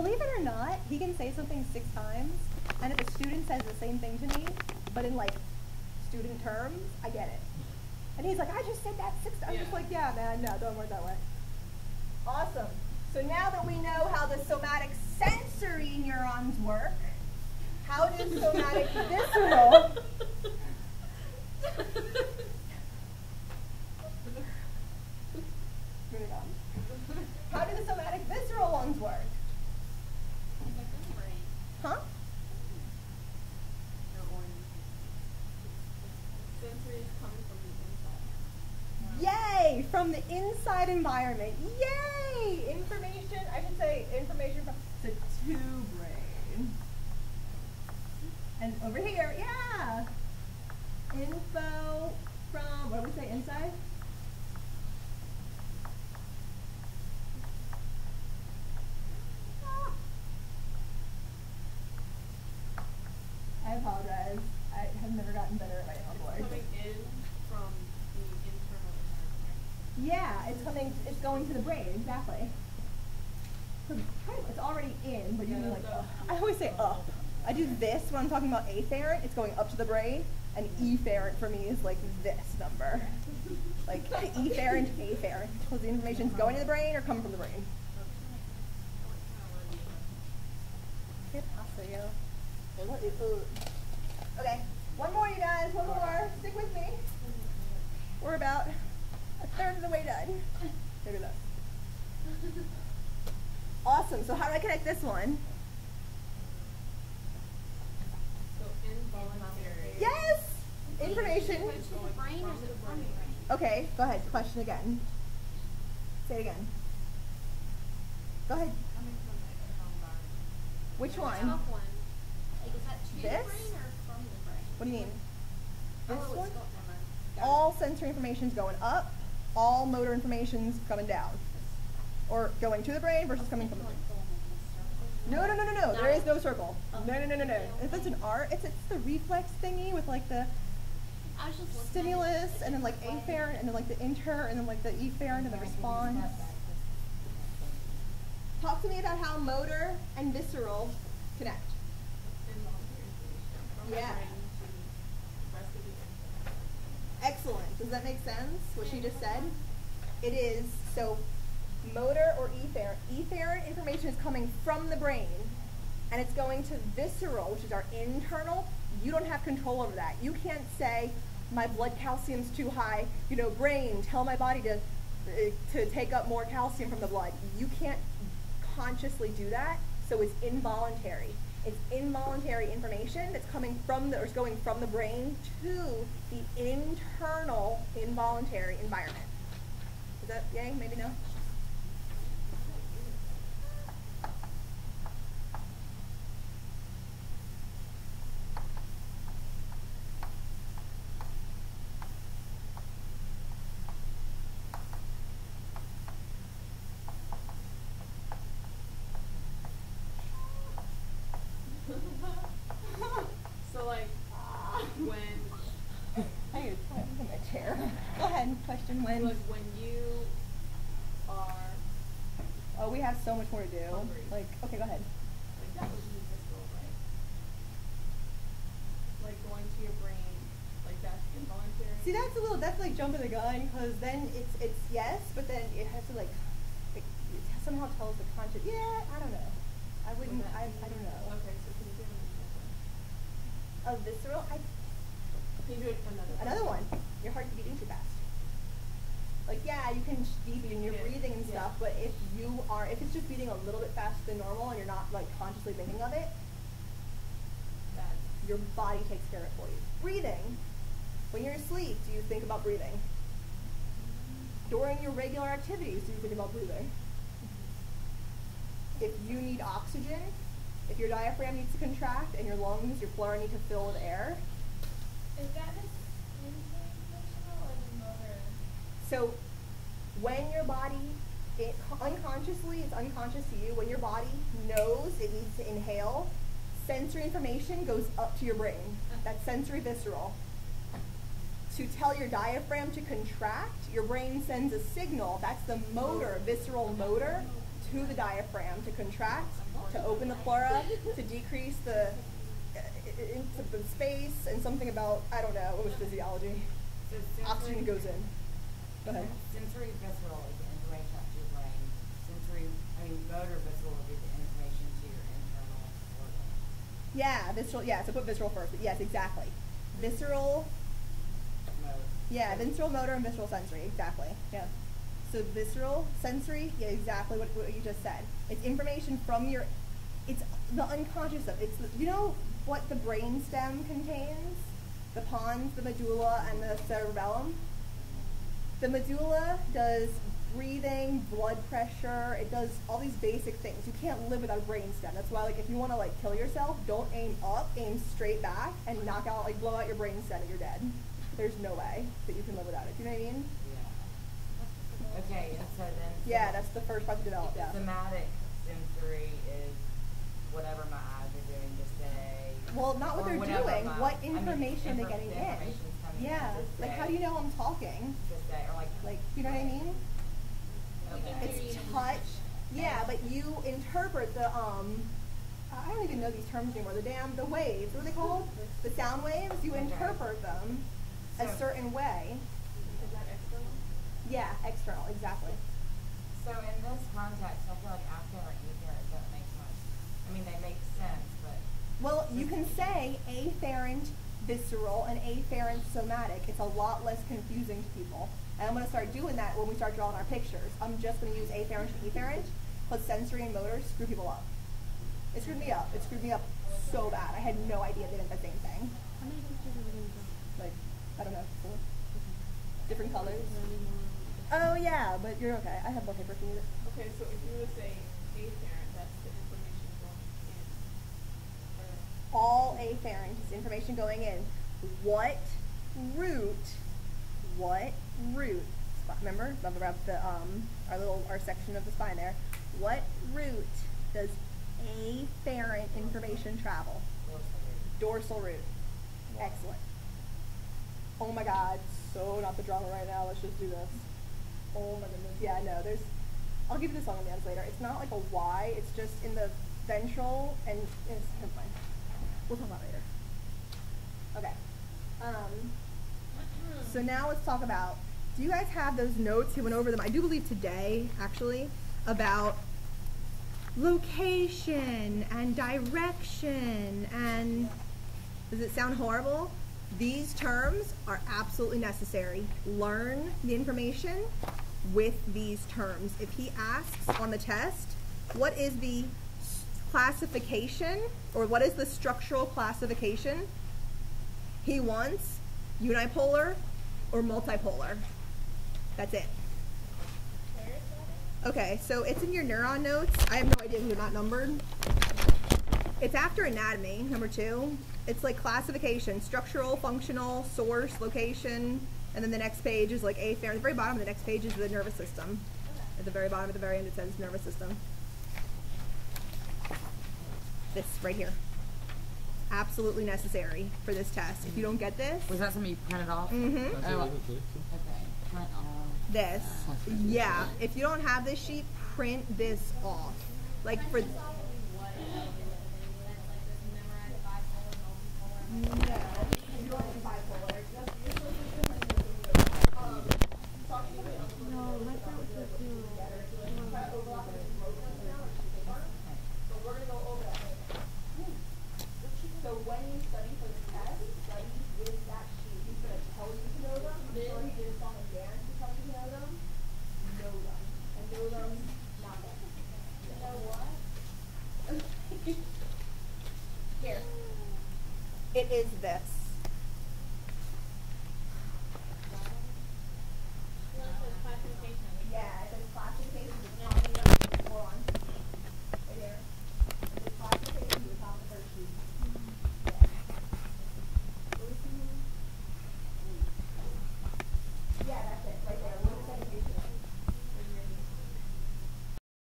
believe it or not, he can say something 6 times, and if a student says the same thing to me, but in like student terms, I get it. And he's like, I just said that 6 times. I'm just like, yeah, man, no, don't work that way. Awesome. So now that we know how the somatic sensory neurons work, how does somatic visceral how do the somatic visceral ones work? Huh? Yay! From the inside environment. Yay! Information, I should say information from the to brain. And over here, yeah! Info from, what do we say, inside? I apologize. I have never gotten better at writing on board. Coming in from the internal environment. Yeah, it's going to the brain, exactly. So it's already in, but you're like, I always say up. I do this when I'm talking about afferent, it's going up to the brain, and efferent for me is like this number. Like efferent, afferent, because the information's going to the brain or coming from the brain. Okay, one more, you guys, one more. Stick with me. We're about a third of the way done. Look at that. Awesome, so how do I connect this one? So involuntary. Yes! Information. To the brain or is it from the brain? Okay, go ahead, question again. Say it again. Go ahead. Coming from the internal environment. Which The one? top one. Like, is that to This? the brain or from the brain? What do you mean? This Oh, one? it's got one. All sensory information's going up, all motor information's coming down. Or going to the brain versus coming from the brain. No, no, no, no, no. There is no circle. No, no, no, no, no. If it's an art, it's the reflex thingy with like the I was just looking at stimulus it. and then like afferent and then like the inter and then like the efferent and the response. Talk to me about how motor and visceral connect. Involuntary information from Yeah. the brain to the rest of the info. Excellent. Does that make sense, what she just said? It is. So motor or efferent. Efferent information is coming from the brain, and it's going to visceral, which is our internal. You don't have control over that. You can't say, my blood calcium's too high. You know, brain, tell my body to take up more calcium from the blood. You can't consciously do that, so it's involuntary. It's involuntary information that's coming from the, or is going from the brain to the internal involuntary environment. Is that yay? Maybe no? So like when I need to put in my chair. Go ahead, question when. like when you are Oh, we have so much more to do. Hungry. Like, okay, go ahead. like that was in visceral, right? Like going to your brain, like that's involuntary. See, that's like jumping the gun, because then it's yes, but then it has to like it somehow tells the conscious. Yeah, I don't know. I wouldn't. I don't know. Okay, so can you give an example? A visceral. Can you do it Another one. Your heart's beating too fast. Like, yeah, you can be beating your Yeah. breathing and stuff, Yeah. but if it's just beating a little bit faster than normal and you're not like consciously thinking of it, That your body takes care of it for you. Breathing. When you're asleep, do you think about breathing? During your regular activities, do you think about breathing? If you need oxygen, if your diaphragm needs to contract and your lungs, your pleura need to fill with air. Is that the visceral or the motor? So when your body, unconsciously, it's unconscious to you, when your body knows it needs to inhale, sensory information goes up to your brain. That's sensory visceral. To tell your diaphragm to contract, your brain sends a signal, that's the motor, visceral motor, to the diaphragm to contract, to open the pleura, to decrease the into the space, and something about, I don't know, what was physiology. So Oxygen goes in. Go ahead. Sensory visceral is the information up to your brain. Motor visceral will be the information to your internal organ. Yeah, visceral, yeah, so put visceral first, but yes, exactly. Visceral, Motor. yeah, visceral motor and visceral sensory, exactly, yeah. So visceral, sensory, yeah, exactly what you just said. It's information from your, it's the unconscious stuff. It's, you know what the brain stem contains? The pons, the medulla, and the cerebellum. The medulla does breathing, blood pressure, it does all these basic things. You can't live without a brain stem. That's why, like, if you want to, like, kill yourself, don't aim up, aim straight back, and knock out, like, blow out your brain stem and you're dead. There's no way that you can live without it. Do you know what I mean? Yeah. Okay, and so then. Yeah, that's the first part to develop, yeah. Somatic sensory is whatever my eyes are doing to say. Well, not what or they're whatever doing, my- what information they're getting the in. information's coming Yeah, in to like, say- how do you know I'm talking? To say, or like. You know what I mean? Okay. It's touch. Yeah, but you interpret the, I don't even know these terms anymore, the waves, what are they called? The sound waves, you Okay. interpret them a So- certain way. Is that external? Yeah, external, exactly. So in this context, I feel like afferent and efferent don't make much. I mean, they make sense, but. Well, you can say afferent visceral and afferent somatic. It's a lot less confusing to people. And I'm going to start doing that when we start drawing our pictures. I'm just going to use afferent and efferent, plus sensory and motor, screw people up. It screwed me up. It screwed me up so bad. I had no idea they meant the same thing. How many pictures are we going to draw? Like, I don't know, 4. Different colors. Is there any more? Oh yeah, but you're okay. I have more paper if you need it. Okay, so if you were to say afferent, that's the information going in. Or All afferent is information going in. What root? Remember, around the our section of the spine there. What root does afferent information travel? Dorsal root. Excellent. Oh my God, so not the drama right now. Let's just do this. Oh my goodness. Yeah, no, I'll give you the song and dance later. It's not like a Y, it's just in the ventral and it's never mind. We'll talk about it later. Okay. So now let's talk about, do you guys have those notes? He went over them, I do believe today, actually, about location and direction and, does it sound horrible? These terms are absolutely necessary. Learn the information with these terms. If he asks on the test, what is the classification, or what is the structural classification? He wants unipolar or multipolar. That's it. Okay, so it's in your neuron notes. I have no idea because they're not numbered. It's after anatomy, number 2. It's like classification, structural, functional, source, location, and then the next page is like afferent. At the very bottom of the next page is the nervous system. At the very bottom, at the very end, it says nervous system. This right here. Absolutely necessary for this test. If you don't get this, Was that something you printed off? Mhm. Oh, okay. Print off. this, yeah. If you don't have this sheet, print this off. Like for. That's like this memorized bipolar, multipolar. No, you don't have bipolar. No, my throat was too. But we're gonna go over that later. So when you study for the test, study with that sheet. He's gonna tell you to know them. I'm sure he did a song and dance to tell you to know them. Know them. And know them, not them. You know what? Here. It is this. Classification. Yeah, it says classification,